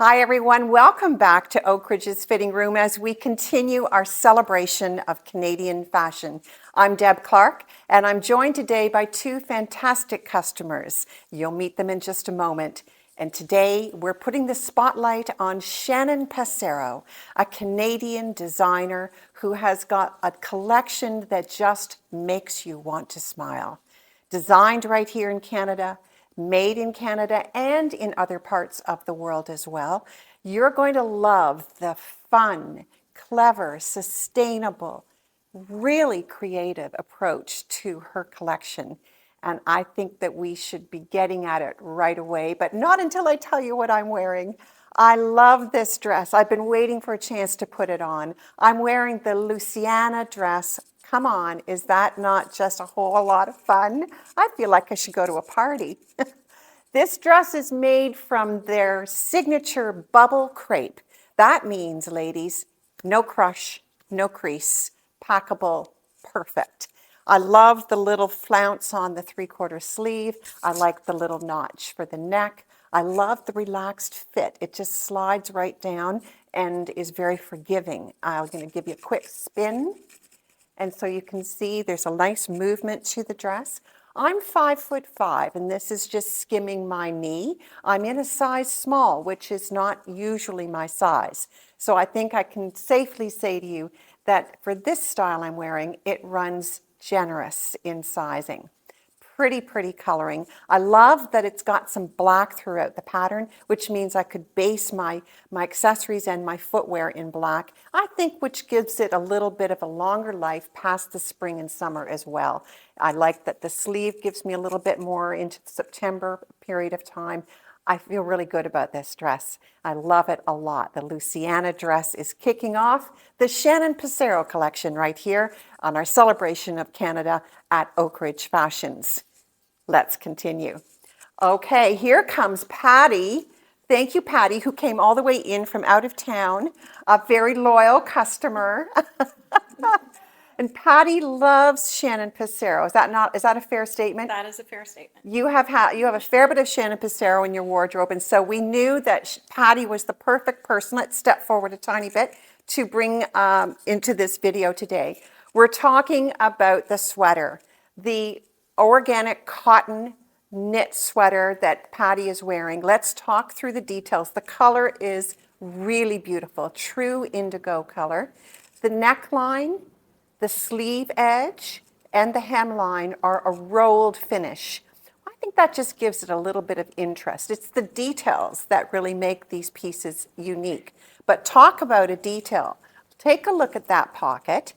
Hi everyone, welcome back to Oak Ridge's Fitting Room as we continue our celebration of Canadian fashion. I'm Deb Clark and I'm joined today by two fantastic customers. You'll meet them in just a moment. And today we're putting the spotlight on Shannon Passero, a Canadian designer who has got a collection that just makes you want to smile. Designed right here in Canada, made in Canada and in other parts of the world as well. You're going to love the fun, clever, sustainable, really creative approach to her collection. And I think that we should be getting at it right away, but not until I tell you what I'm wearing. I love this dress. I've been waiting for a chance to put it on. I'm wearing the Louisiana dress. Come on, is that not just a whole lot of fun? I feel like I should go to a party. This dress is made from their signature bubble crepe. That means, ladies, no crush, no crease, packable, perfect. I love the little flounce on the 3/4 sleeve. I like the little notch for the neck. I love the relaxed fit. It just slides right down and is very forgiving. I'm going to give you a quick spin. And so you can see there's a nice movement to the dress. I'm 5'5", and this is just skimming my knee. I'm in a size small, which is not usually my size. So I think I can safely say to you that for this style I'm wearing, it runs generous in sizing. Pretty coloring. I love that it's got some black throughout the pattern, which means I could base my accessories and my footwear in black. I think which gives it a little bit of a longer life past the spring and summer as well. I like that the sleeve gives me a little bit more into the September period of time. I feel really good about this dress. I love it a lot. The Louisiana dress is kicking off the Shannon Passero collection right here on our celebration of Canada at Oak Ridge Fashions. Let's continue. Okay, here comes Patty. Thank you, Patty, who came all the way in from out of town, a very loyal customer. And Patty loves Shannon Passero. Is that a fair statement? That is a fair statement. You have a fair bit of Shannon Passero in your wardrobe, and so we knew that Patty was the perfect person. Let's step forward a tiny bit to bring into this video today. We're talking about the sweater, the organic cotton knit sweater that Patty is wearing. Let's talk through the details. The color is really beautiful, true indigo color. The neckline, the sleeve edge, and the hemline are a rolled finish. I think that just gives it a little bit of interest. It's the details that really make these pieces unique. But talk about a detail. Take a look at that pocket.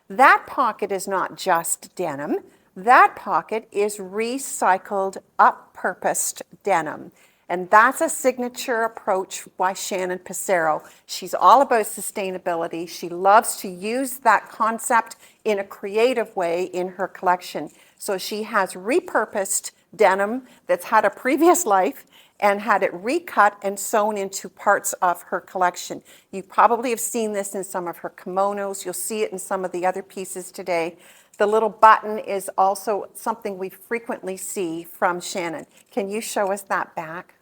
That pocket is not just denim. That pocket is recycled, up-purposed denim. And that's a signature approach by Shannon Passero. She's all about sustainability. She loves to use that concept in a creative way in her collection. So she has repurposed denim that's had a previous life and had it recut and sewn into parts of her collection. You probably have seen this in some of her kimonos. You'll see it in some of the other pieces today. The little button is also something we frequently see from Shannon. Can you show us that back?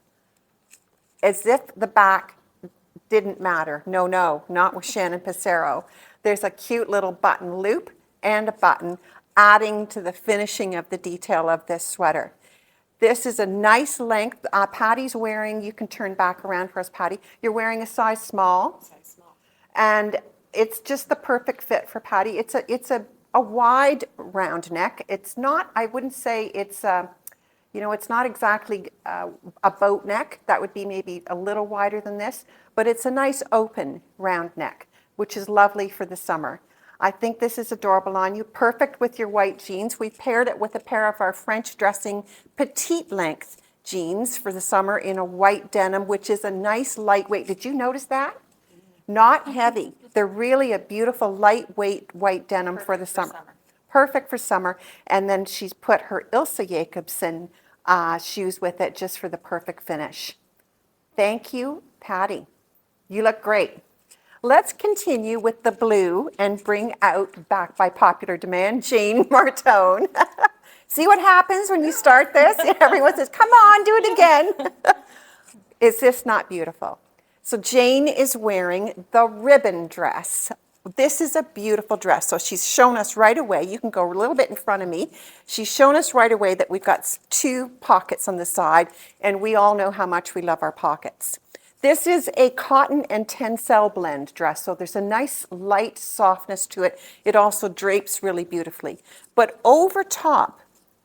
As if the back didn't matter. No, not with Shannon Passero. There's a cute little button loop and a button adding to the finishing of the detail of this sweater. This is a nice length. Patty's wearing, you can turn back around for us, Patty. You're wearing a size small. Size small. And it's just the perfect fit for Patty. It's a wide round neck. It's not, I wouldn't say it's it's not exactly a boat neck. That would be maybe a little wider than this, but it's a nice open round neck, which is lovely for the summer. I think this is adorable on you, perfect with your white jeans. We paired it with a pair of our French dressing petite length jeans for the summer in a white denim, which is a nice lightweight. Did you notice that? Not heavy. They're really a beautiful lightweight white denim for the summer. Perfect for summer. And then she's put her Ilse Jacobsen shoes with it just for the perfect finish. Thank you, Patty. You look great. Let's continue with the blue and bring out, back by popular demand, Jane Martone. See what happens when you start this? Everyone says, come on, do it again. Is this not beautiful? So Jane is wearing the ribbon dress. This is a beautiful dress. So she's shown us right away, you can go a little bit in front of me. She's shown us right away that we've got 2 pockets on the side, and we all know how much we love our pockets. This is a cotton and tencel blend dress, so there's a nice light softness to it. It also drapes really beautifully. But over top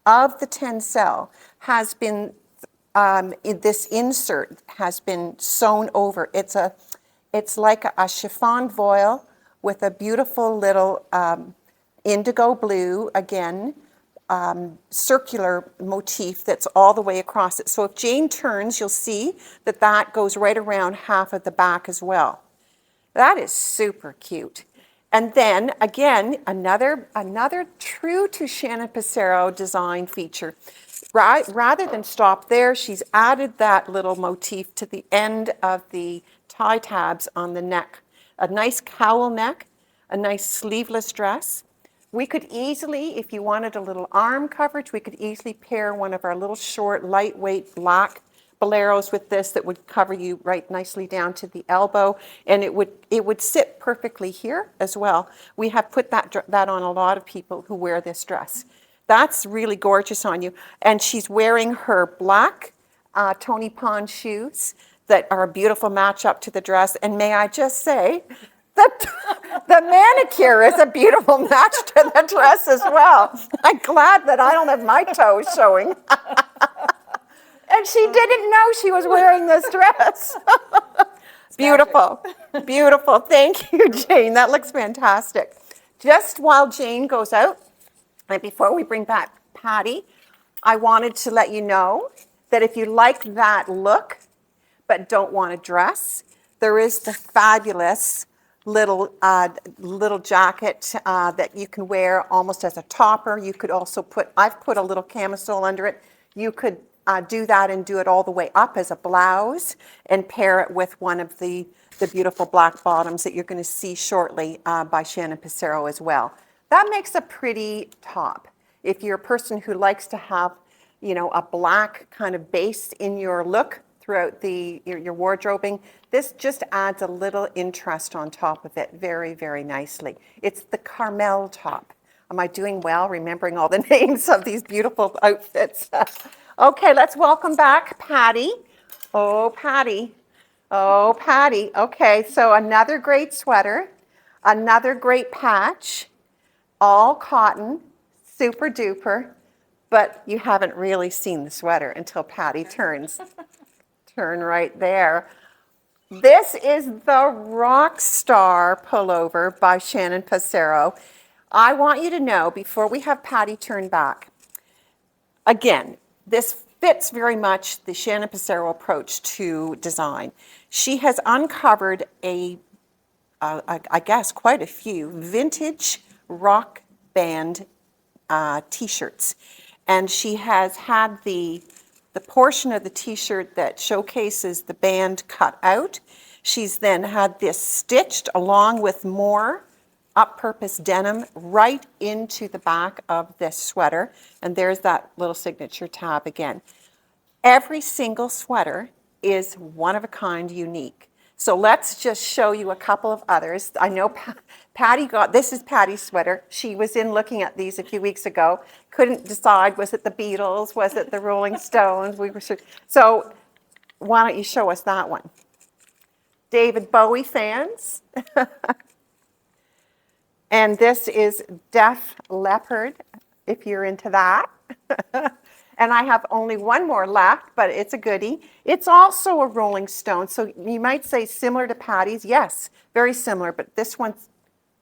of the tencel has been, this insert has been sewn over. It's like a chiffon voile with a beautiful little indigo blue, again, circular motif that's all the way across it. So if Jane turns, you'll see that that goes right around half of the back as well. That is super cute. And then again, another true to Shannon Passero design feature. Rather than stop there, she's added that little motif to the end of the tie tabs on the neck. A nice cowl neck, a nice sleeveless dress. We could easily, if you wanted a little arm coverage, we could easily pair one of our little short, lightweight black boleros with this that would cover you right nicely down to the elbow, and it would sit perfectly here as well. We have put that on a lot of people who wear this dress. That's really gorgeous on you. And she's wearing her black Tony Pond shoes that are a beautiful match up to the dress. And may I just say, the manicure is a beautiful match to the dress as well. I'm glad that I don't have my toes showing. And she didn't know she was wearing this dress. Beautiful, beautiful. Thank you, Jane. That looks fantastic. Just while Jane goes out, and before we bring back Patty, I wanted to let you know that if you like that look, but don't want a dress, there is the fabulous little jacket that you can wear almost as a topper. You could also I've put a little camisole under it. You could do that and do it all the way up as a blouse and pair it with one of the beautiful black bottoms that you're going to see shortly by Shannon Passero as well. That makes a pretty top. If you're a person who likes to have, a black kind of base in your look throughout your wardrobing, this just adds a little interest on top of it very, very nicely. It's the Carmel top. Am I doing well remembering all the names of these beautiful outfits? Okay, let's welcome back Patty. Oh, Patty. Oh, Patty. Okay, so another great sweater, another great patch, all cotton, super duper, but you haven't really seen the sweater until Patty turns. Turn right there. This is the Rockstar pullover by Shannon Passero. I want you to know, before we have Patty turn back, again, this fits very much the Shannon Passero approach to design. She has uncovered I guess, quite a few vintage rock band t-shirts. And she has had the portion of the t-shirt that showcases the band cut out. She's then had this stitched along with more up-purpose denim right into the back of this sweater. And there's that little signature tab again. Every single sweater is one of a kind, unique. So let's just show you a couple of others. I know Patty this is Patty's sweater. She was in looking at these a few weeks ago. Couldn't decide, was it the Beatles? Was it the Rolling Stones? We were sure. So why don't you show us that one? David Bowie fans. And this is Def Leppard, if you're into that. And I have only one more left, but it's a goodie. It's also a Rolling Stone, so you might say similar to Patty's. Yes, very similar, but this one's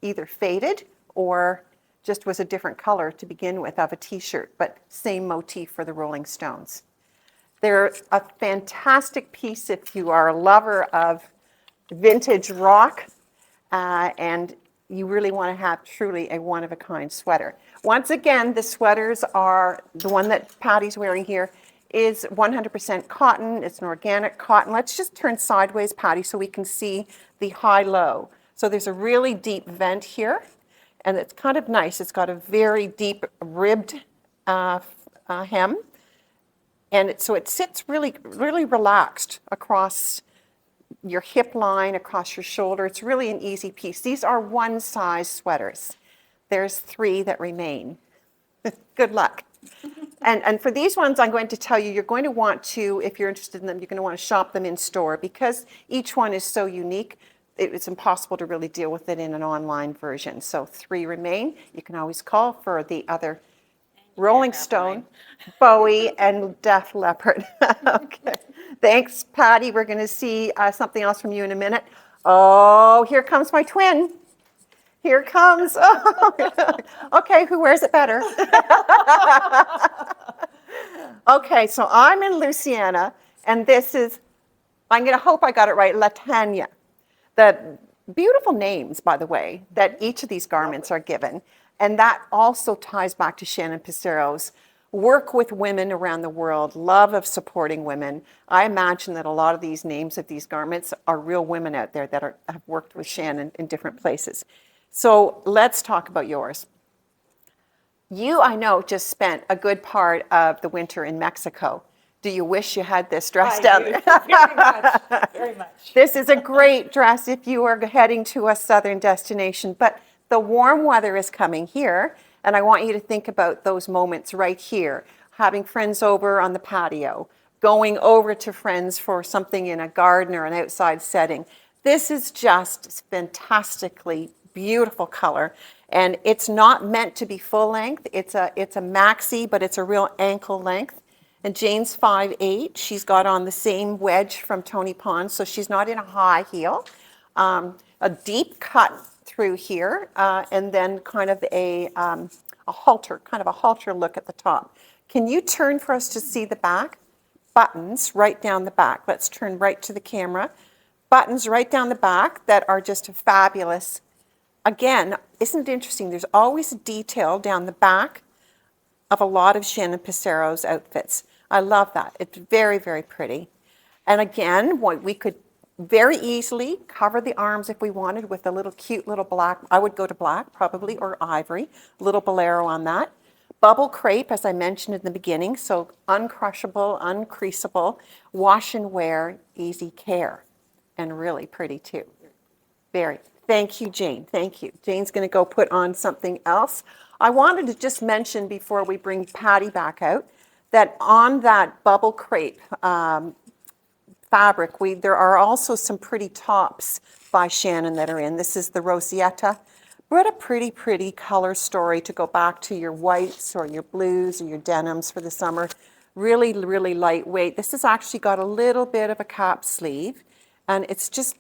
either faded or just was a different color to begin with of a t-shirt, but same motif for the Rolling Stones. They're a fantastic piece if you are a lover of vintage rock and you really want to have truly a one-of-a-kind sweater. Once again, the sweaters are, the one that Patty's wearing here is 100% cotton. It's an organic cotton. Let's just turn sideways, Patty, so we can see the high-low. So there's a really deep vent here, and it's kind of nice. It's got a very deep ribbed hem, and so it sits really, really relaxed across your hip line across your shoulder. It's really an easy piece. These are one size sweaters. There's 3 that remain. Good luck. And for these ones, I'm going to tell you, you're going to want to, if you're interested in them, you're going to want to shop them in store because each one is so unique. It's impossible to really deal with it in an online version. So 3 remain. You can always call for the other Rolling Stone, Bowie, and Def Leppard. Okay. Thanks, Patty. We're going to see something else from you in a minute. Oh, here comes my twin. Here comes. Oh. Okay, who wears it better? Okay, so I'm in Louisiana, and this is, I'm going to hope I got it right, Latanya. The beautiful names, by the way, that each of these garments are given. And that also ties back to Shannon Passero's work with women around the world, love of supporting women. I imagine that a lot of these names of these garments are real women out there that have worked with Shannon in different places. So let's talk about yours. You, I know, just spent a good part of the winter in Mexico. Do you wish you had this dress down there? Very much, very much. This is a great dress if you are heading to a southern destination, but the warm weather is coming here, and I want you to think about those moments right here, having friends over on the patio, going over to friends for something in a garden or an outside setting. This is just fantastically beautiful color, and it's not meant to be full length. It's a maxi, but it's a real ankle length. And Jane's 5'8". She's got on the same wedge from Tony Pond, so she's not in a high heel. A deep cut through here, and then kind of a halter, kind of a halter look at the top. Can you turn for us to see the back? Buttons right down the back. Let's turn right to the camera. Buttons right down the back that are just fabulous. Again, isn't it interesting? There's always a detail down the back of a lot of Shannon Passero's outfits. I love that. It's very, very pretty. And again, we could very easily cover the arms if we wanted with a little cute little black. I would go to black probably, or ivory, little bolero on that. Bubble crepe, as I mentioned in the beginning, so uncrushable, uncreasable, wash and wear, easy care, and really pretty too. Very. Thank you, Jane. Thank you. Jane's going to go put on something else. I wanted to just mention before we bring Patty back out that on that bubble crepe fabric, there are also some pretty tops by Shannon that are in. This is the Rosetta. What a pretty, pretty color story to go back to your whites or your blues or your denims for the summer. Really, really lightweight. This has actually got a little bit of a cap sleeve, and it's just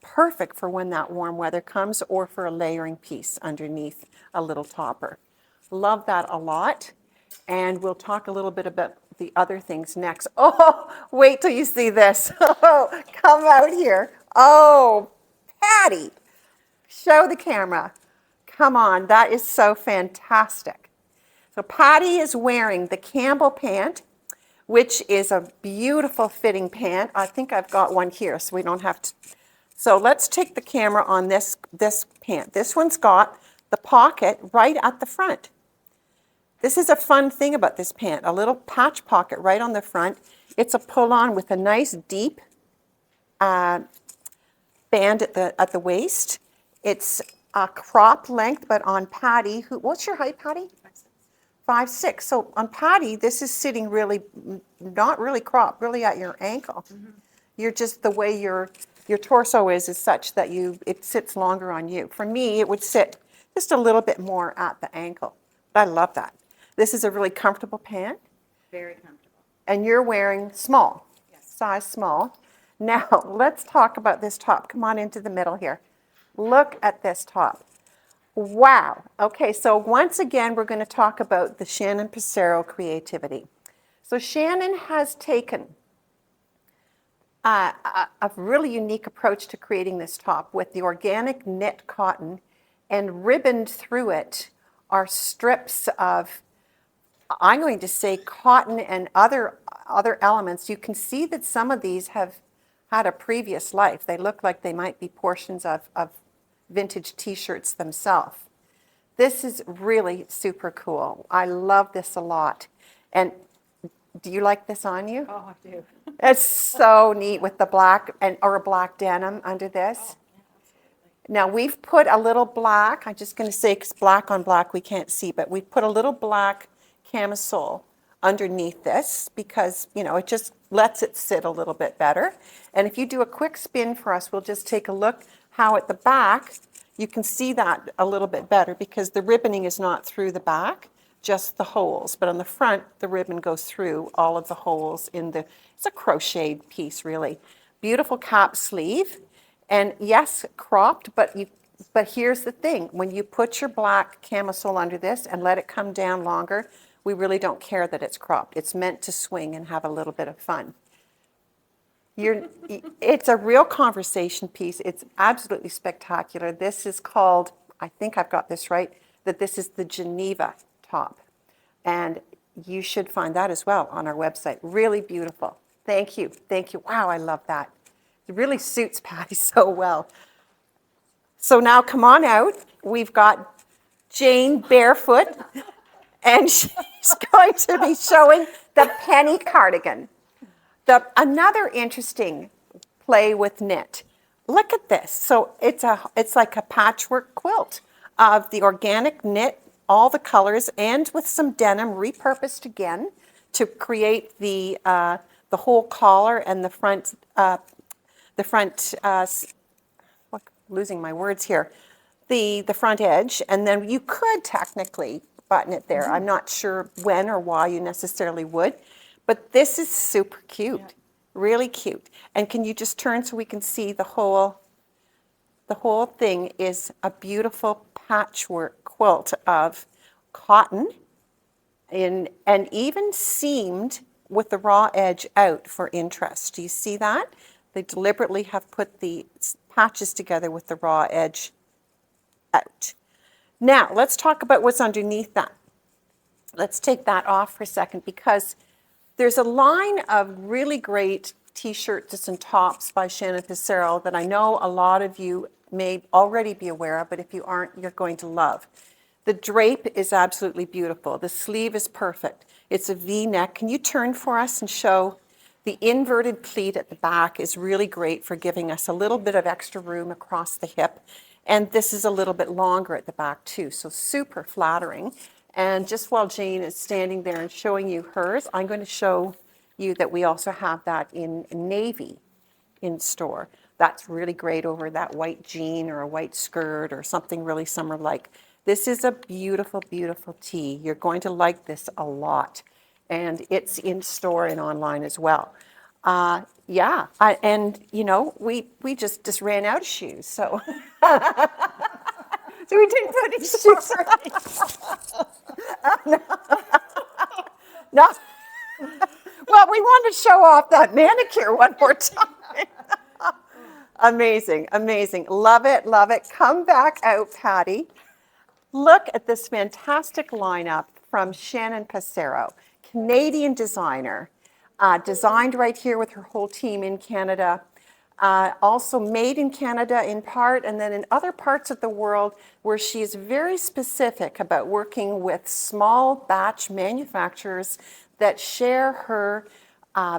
perfect for when that warm weather comes or for a layering piece underneath a little topper. Love that a lot. And we'll talk a little bit about the other things next. Oh, wait till you see this. Oh, come out here. Oh, Patty, show the camera. Come on, that is so fantastic. So Patty is wearing the Campbell pant, which is a beautiful fitting pant. I think I've got one here, so we don't have to. So let's take the camera on this pant. This one's got the pocket right at the front. This is a fun thing about this pant, a little patch pocket right on the front. It's a pull-on with a nice deep band at the waist. It's a crop length, but on Patty, what's your height, Patty? 5'6". So on Patty, this is sitting really, not really cropped, really at your ankle. Mm-hmm. You're just, the way your torso is such that it sits longer on you. For me, it would sit just a little bit more at the ankle. But I love that. This is a really comfortable pant. Very comfortable. And you're wearing small, yes. Size small. Now, let's talk about this top. Come on into the middle here. Look at this top. Wow. Okay, so once again, we're going to talk about the Shannon Passero creativity. So Shannon has taken a really unique approach to creating this top with the organic knit cotton, and ribboned through it are strips of, I'm going to say, cotton and other elements. You can see that some of these have had a previous life. They look like they might be portions of vintage t-shirts themselves. This is really super cool. I love this a lot. And Do you like this on you? Oh, I do. It's so neat with the black or a black denim under this. Now we've put a little black, I'm just going to say because black on black we can't see, but we've put a little black camisole underneath this because, you know, it just lets it sit a little bit better. And if you do a quick spin for us, we'll just take a look how at the back you can see that a little bit better because the ribboning is not through the back, just the holes. But on the front, the ribbon goes through all of the holes in the, it's a crocheted piece really. Beautiful cap sleeve. And yes, cropped, but here's the thing. When you put your black camisole under this and let it come down longer, we really don't care that it's cropped. It's meant to swing and have a little bit of fun. It's a real conversation piece. It's absolutely spectacular. This is called, I think I've got this right, that this is the Geneva top. And you should find that as well on our website. Really beautiful. Thank you. Thank you. Wow, I love that. It really suits Patty so well. So now come on out. We've got Jane barefoot, and she's going to be showing the penny cardigan. Another interesting play with knit. Look at this. So it's like a patchwork quilt of the organic knit, all the colors, and with some denim repurposed again to create the whole collar and the front. Losing my words here, the front edge, and then you could technically button it there. I'm not sure when or why you necessarily would, but this is super cute, really cute. And can you just turn so we can see the whole thing is a beautiful patchwork quilt of cotton and even seamed with the raw edge out for interest. Do you see that? They deliberately have put the patches together with the raw edge out. Now, let's talk about what's underneath that. Let's take that off for a second because there's a line of really great t-shirts and tops by Shannon Passero that I know a lot of you may already be aware of, but if you aren't, you're going to love. The drape is absolutely beautiful. The sleeve is perfect. It's a V-neck. Can you turn for us and show? The inverted pleat at the back is really great for giving us a little bit of extra room across the hip. And this is a little bit longer at the back too, so super flattering. And just while Jane is standing there and showing you hers, I'm going to show you that we also have that in navy in store. That's really great over that white jean or a white skirt or something really summer-like. This is a beautiful, beautiful tee. You're going to like this a lot. And it's in store and online as well. And you know, we just ran out of shoes, so so we didn't put any shoes on. No. Well, we wanted to show off that manicure one more time. Amazing, amazing. Love it, love it. Come back out, Patty. Look at this fantastic lineup from Shannon Passero, Canadian designer, designed right here with her whole team in Canada, also made in Canada in part, and then in other parts of the world where she is very specific about working with small batch manufacturers that share her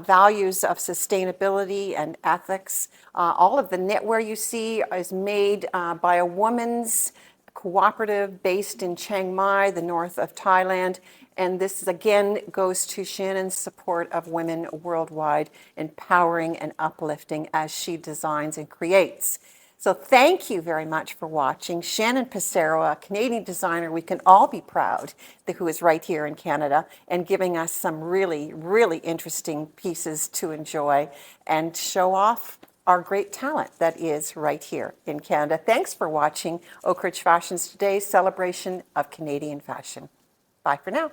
values of sustainability and ethics. All of the knitwear you see is made by a woman's cooperative based in Chiang Mai, the north of Thailand. And this again goes to Shannon's support of women worldwide, empowering and uplifting as she designs and creates. So thank you very much for watching. Shannon Passero, a Canadian designer we can all be proud, who is right here in Canada and giving us some really, really interesting pieces to enjoy and show off our great talent that is right here in Canada. Thanks for watching Oak Ridge Fashions Today's celebration of Canadian fashion. Bye for now.